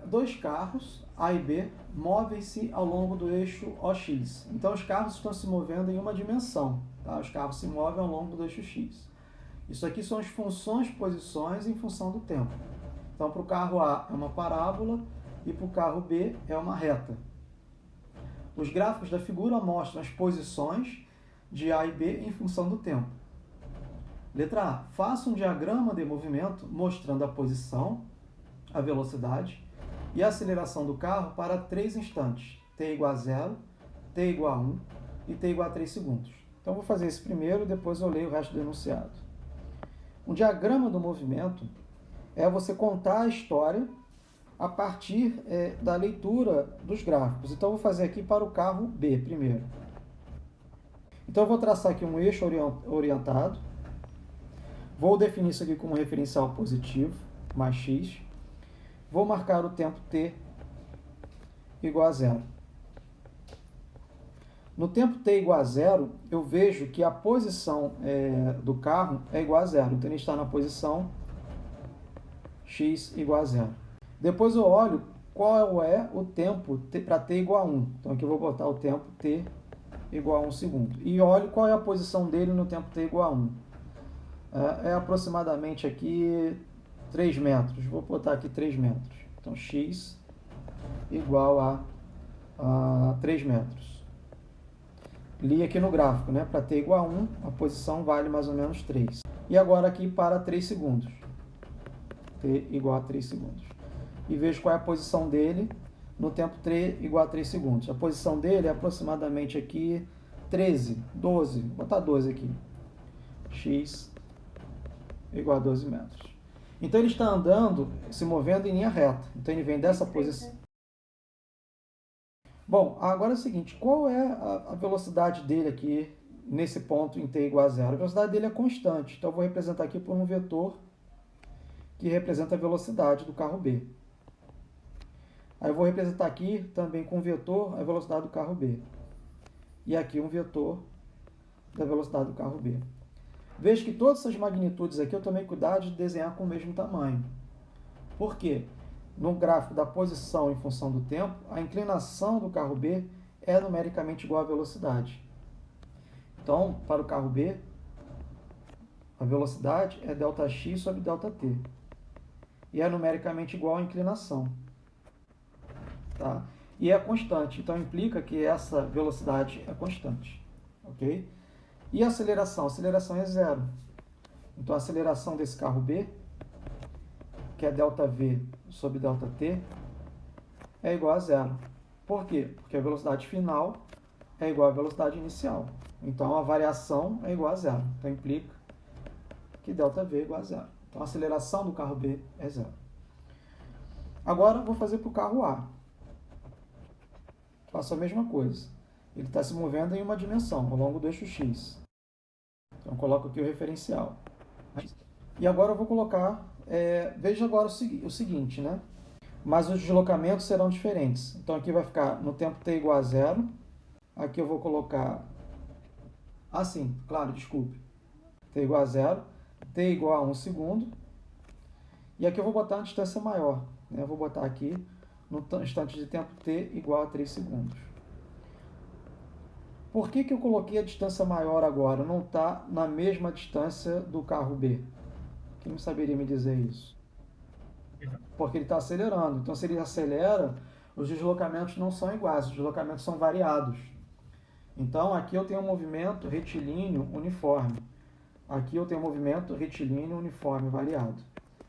dois carros, A e B, movem-se ao longo do eixo OX. Então, os carros estão se movendo em uma dimensão. Tá? Os carros se movem ao longo do eixo X. Isso aqui são as funções posições em função do tempo. Então, para o carro A é uma parábola e para o carro B é uma reta. Os gráficos da figura mostram as posições de A e B em função do tempo. Letra A. Faça um diagrama de movimento mostrando a posição, a velocidade e a aceleração do carro para 3 instantes. T igual a 0, T igual a 1 e T igual a 3 segundos. Então, vou fazer esse primeiro e depois eu leio o resto do enunciado. Um diagrama do movimento é você contar a história a partir da leitura dos gráficos. Então, eu vou fazer aqui para o carro B primeiro. Então, eu vou traçar aqui um eixo orientado. Vou definir isso aqui como referencial positivo, mais x. Vou marcar o tempo t igual a 0. No tempo t igual a 0, eu vejo que a posição do carro é igual a 0. Então, ele está na posição x igual a 0. Depois eu olho qual é o tempo para t igual a 1. Então, aqui eu vou botar o tempo t igual a 1 segundo. E olho qual é a posição dele no tempo t igual a 1. É aproximadamente aqui 3 metros. Vou botar aqui 3 metros. Então, x igual a 3 metros. Li aqui no gráfico, né? Para t igual a 1, a posição vale mais ou menos 3. E agora aqui para 3 segundos. T igual a 3 segundos. E vejo qual é a posição dele no tempo t igual a 3 segundos. A posição dele é aproximadamente aqui 13, 12. Vou botar 12 aqui. X igual a 12 metros. Então, ele está andando, se movendo em linha reta. Então, ele vem dessa posição. Bom, agora é o seguinte, qual é a velocidade dele aqui, nesse ponto em t igual a 0? A velocidade dele é constante. Então, eu vou representar aqui por um vetor que representa a velocidade do carro B. Aí, eu vou representar aqui também com um vetor a velocidade do carro B. E aqui um vetor da velocidade do carro B. Veja que todas essas magnitudes aqui eu tomei cuidado de desenhar com o mesmo tamanho. Por quê? No gráfico da posição em função do tempo, a inclinação do carro B é numericamente igual à velocidade. Então, para o carro B, a velocidade é ΔX sobre ΔT. E é numericamente igual à inclinação. Tá? E é constante. Então, implica que essa velocidade é constante. Ok? E a aceleração? A aceleração é 0. Então, a aceleração desse carro B, que é ΔV sobre ΔT, é igual a 0. Por quê? Porque a velocidade final é igual à velocidade inicial. Então, a variação é igual a 0. Então, implica que ΔV é igual a 0. Então, a aceleração do carro B é 0. Agora, vou fazer para o carro A. Faço a mesma coisa. Ele está se movendo em uma dimensão, ao longo do eixo X. Então, coloco aqui o referencial. E agora eu vou colocar... veja agora o seguinte, né? Mas os deslocamentos serão diferentes. Então, aqui vai ficar no tempo t igual a 0. Aqui eu vou colocar... assim, claro, desculpe. T igual a 0. T igual a 1 segundo. E aqui eu vou botar uma distância maior. Né? Eu vou botar aqui no instante de tempo t igual a 3 segundos. Por que eu coloquei a distância maior agora? Não está na mesma distância do carro B. Quem saberia me dizer isso? Porque ele está acelerando. Então, se ele acelera, os deslocamentos não são iguais, os deslocamentos são variados. Então, aqui eu tenho um movimento retilíneo uniforme. Aqui eu tenho um movimento retilíneo uniforme variado.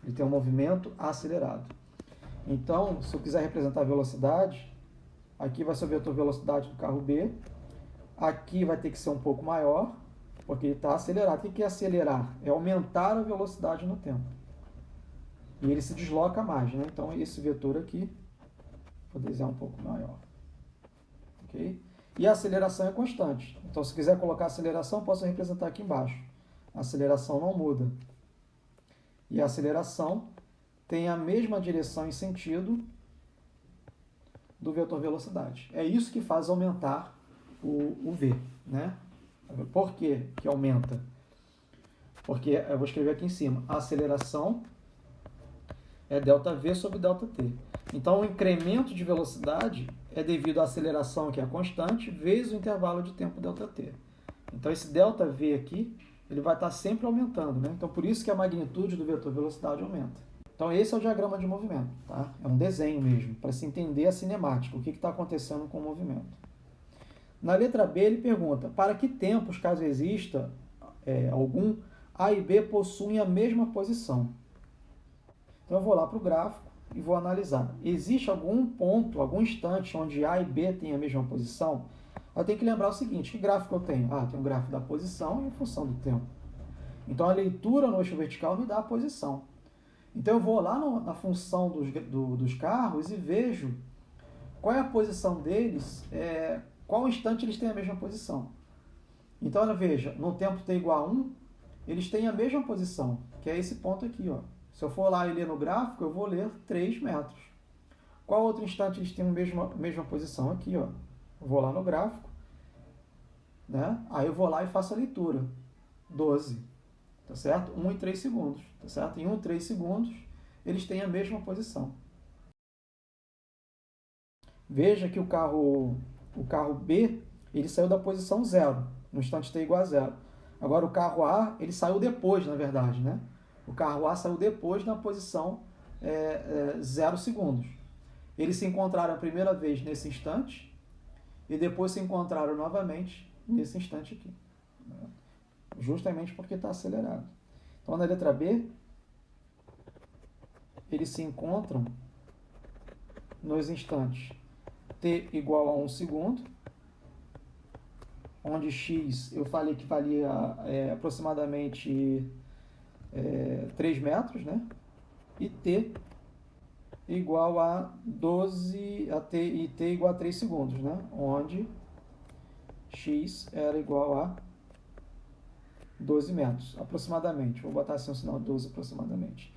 Ele tem um movimento acelerado. Então, se eu quiser representar a velocidade, aqui vai ser o vetor velocidade do carro B. Aqui vai ter que ser um pouco maior, porque ele está acelerado. O que é acelerar? É aumentar a velocidade no tempo. E ele se desloca mais, né? Então, esse vetor aqui, vou desenhar um pouco maior. Ok? E a aceleração é constante. Então, se quiser colocar a aceleração, posso representar aqui embaixo. A aceleração não muda. E a aceleração tem a mesma direção e sentido do vetor velocidade. É isso que faz aumentar o V, né? Por que que aumenta? Porque, eu vou escrever aqui em cima, a aceleração é ΔV sobre ΔT. Então, o incremento de velocidade é devido à aceleração, que é constante, vezes o intervalo de tempo ΔT. Então, esse ΔV aqui, ele vai estar sempre aumentando, né? Então, por isso que a magnitude do vetor velocidade aumenta. Então, esse é o diagrama de movimento, tá? É um desenho mesmo, para se entender a cinemática, o que está acontecendo com o movimento. Na letra B, ele pergunta, para que tempos, caso exista algum, A e B possuem a mesma posição? Então, eu vou lá para o gráfico e vou analisar. Existe algum ponto, algum instante onde A e B têm a mesma posição? Eu tenho que lembrar o seguinte, que gráfico eu tenho? Ah, eu tenho um gráfico da posição em função do tempo. Então, a leitura no eixo vertical me dá a posição. Então, eu vou lá na função dos carros e vejo qual é a posição deles, qual instante eles têm a mesma posição. Então, olha, veja, no tempo t igual a 1, eles têm a mesma posição, que é esse ponto aqui, ó. Se eu for lá e ler no gráfico, eu vou ler 3 metros. Qual outro instante eles têm a mesma posição? Aqui, ó. Eu vou lá no gráfico, né? Aí eu vou lá e faço a leitura. 12, tá certo? 1 e 3 segundos, tá certo? Em 1 e 3 segundos, eles têm a mesma posição. Veja que o carro B, ele saiu da posição 0, no instante t igual a 0. Agora, o carro A, ele saiu depois, na verdade, né? O carro A saiu depois na posição 0 segundos. Eles se encontraram a primeira vez nesse instante e depois se encontraram novamente nesse instante aqui. Justamente porque está acelerado. Então, na letra B, eles se encontram nos instantes t igual a 1 segundo, onde x eu falei que valia aproximadamente 3 metros, né? E t igual a 12, e t igual a 3 segundos, né? Onde x era igual a 12 metros, aproximadamente. Vou botar assim um sinal 12 aproximadamente.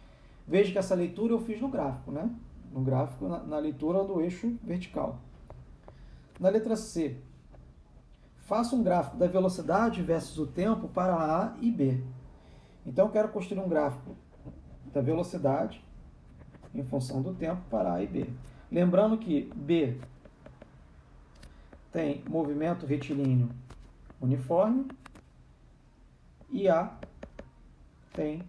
Veja que essa leitura eu fiz no gráfico, né? No gráfico, na leitura do eixo vertical. Na letra C, faça um gráfico da velocidade versus o tempo para A e B. Então, eu quero construir um gráfico da velocidade em função do tempo para A e B. Lembrando que B tem movimento retilíneo uniforme e A tem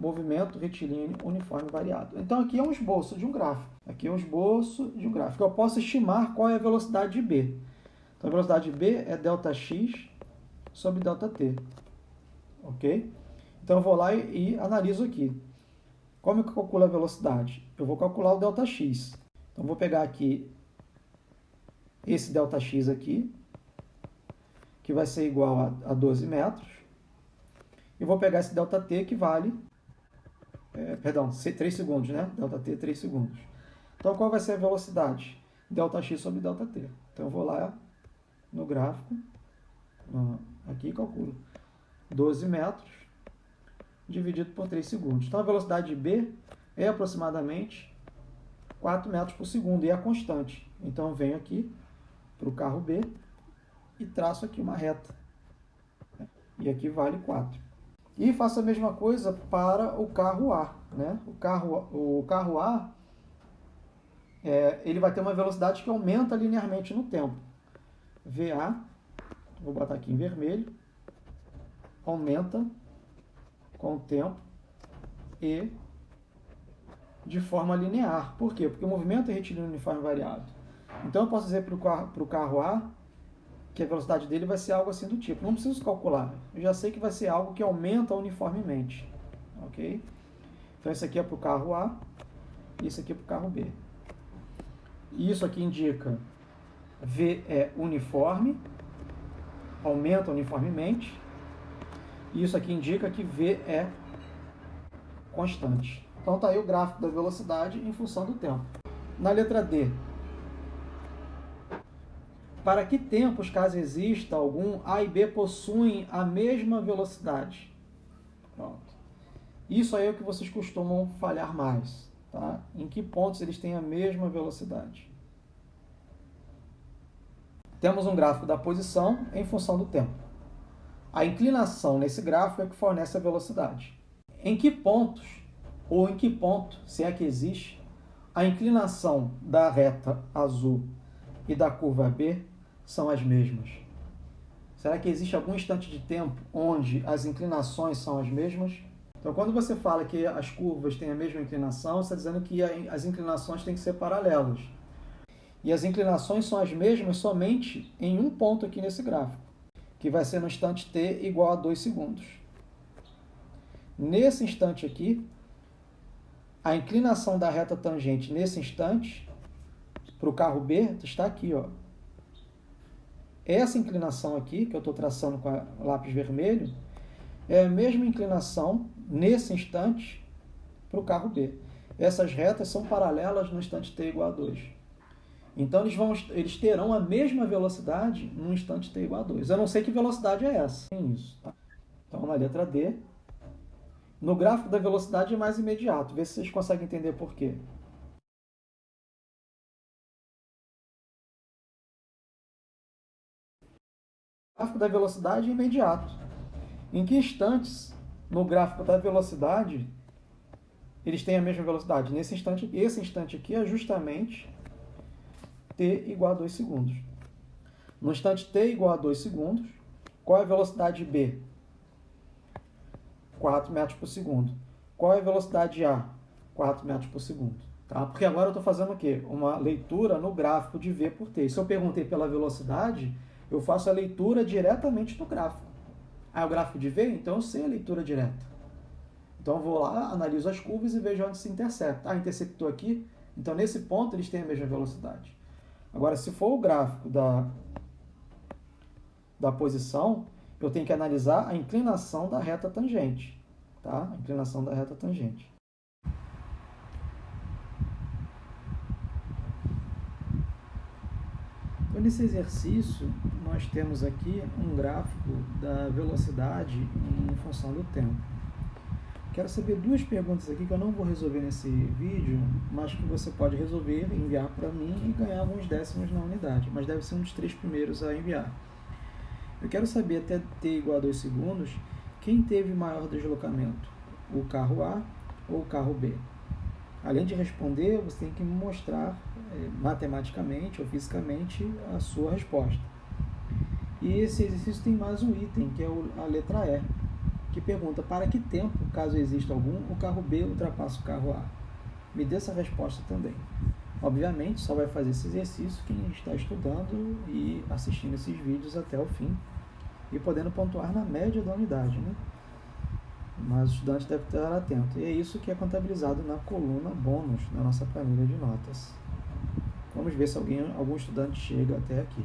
movimento retilíneo uniforme variado. Então, aqui é um esboço de um gráfico. Aqui é um esboço de um gráfico. Eu posso estimar qual é a velocidade de B. Então, a velocidade de B é ΔX sobre ΔT. Ok? Então, eu vou lá e analiso aqui. Como que eu calculo a velocidade? Eu vou calcular o ΔX. Então, vou pegar aqui esse ΔX aqui, que vai ser igual a 12 metros. E vou pegar esse ΔT que vale, 3 segundos, né? ΔT 3 segundos. Então, qual vai ser a velocidade? ΔX sobre ΔT. Então, eu vou lá no gráfico, aqui calculo 12 metros dividido por 3 segundos. Então, a velocidade de B é aproximadamente 4 metros por segundo e é constante. Então, eu venho aqui para o carro B e traço aqui uma reta. E aqui vale 4. E faço a mesma coisa para o carro A, né? O carro A, ele vai ter uma velocidade que aumenta linearmente no tempo. VA, vou botar aqui em vermelho, aumenta com o tempo e de forma linear. Por quê? Porque o movimento é retilíneo uniforme variado. Então, eu posso dizer para o carro A que a velocidade dele vai ser algo assim do tipo. Não preciso calcular. Eu já sei que vai ser algo que aumenta uniformemente. Ok? Então, isso aqui é para o carro A e isso aqui é para o carro B. E isso aqui indica V é uniforme, aumenta uniformemente. E isso aqui indica que V é constante. Então, está aí o gráfico da velocidade em função do tempo. Na letra D, para que tempos, caso exista algum, A e B possuem a mesma velocidade? Pronto. Isso aí é o que vocês costumam falhar mais. Tá? Em que pontos eles têm a mesma velocidade? Temos um gráfico da posição em função do tempo. A inclinação nesse gráfico é que fornece a velocidade. Em que pontos, ou em que ponto, se é que existe, a inclinação da reta azul e da curva B são as mesmas? Será que existe algum instante de tempo onde as inclinações são as mesmas? Então, quando você fala que as curvas têm a mesma inclinação, você está dizendo que as inclinações têm que ser paralelas. E as inclinações são as mesmas somente em um ponto aqui nesse gráfico, que vai ser no instante t igual a 2 segundos. Nesse instante aqui, a inclinação da reta tangente nesse instante, para o carro B, está aqui, ó. Essa inclinação aqui, que eu estou traçando com o lápis vermelho, é a mesma inclinação, nesse instante, para o carro B. Essas retas são paralelas no instante t igual a 2. Então, eles terão a mesma velocidade no instante t igual a 2. Eu não sei que velocidade é essa. Tem isso, tá? Então, na letra D, no gráfico da velocidade é mais imediato. Vê se vocês conseguem entender por quê. O gráfico da velocidade é imediato. Em que instantes, no gráfico da velocidade, eles têm a mesma velocidade? Nesse instante, esse instante aqui é justamente t igual a 2 segundos. No instante t igual a 2 segundos, qual é a velocidade B? 4 metros por segundo. Qual é a velocidade A? 4 metros por segundo. Tá? Porque agora eu estou fazendo o quê? Uma leitura no gráfico de V por T. Se eu perguntei pela velocidade, eu faço a leitura diretamente no gráfico. Ah, é o gráfico de V? Então eu sei a leitura direta. Então eu vou lá, analiso as curvas e vejo onde se intercepta. Ah, interceptou aqui? Então nesse ponto eles têm a mesma velocidade. Agora, se for o gráfico da posição, eu tenho que analisar a inclinação da reta tangente. Tá? A inclinação da reta tangente. Então, nesse exercício, nós temos aqui um gráfico da velocidade em função do tempo. Quero saber duas perguntas aqui que eu não vou resolver nesse vídeo, mas que você pode resolver, enviar para mim e ganhar alguns décimos na unidade, mas deve ser um dos 3 primeiros a enviar. Eu quero saber, até t igual a 2 segundos, quem teve maior deslocamento, o carro A ou o carro B? Além de responder, você tem que me mostrar matematicamente ou fisicamente a sua resposta. E esse exercício tem mais um item, que é a letra E, que pergunta para que tempo, caso exista algum, o carro B ultrapassa o carro A. Me dê essa resposta também. Obviamente, só vai fazer esse exercício quem está estudando e assistindo esses vídeos até o fim e podendo pontuar na média da unidade, né? Mas o estudante deve estar atento. E é isso que é contabilizado na coluna bônus da nossa planilha de notas. Vamos ver se algum estudante chega até aqui.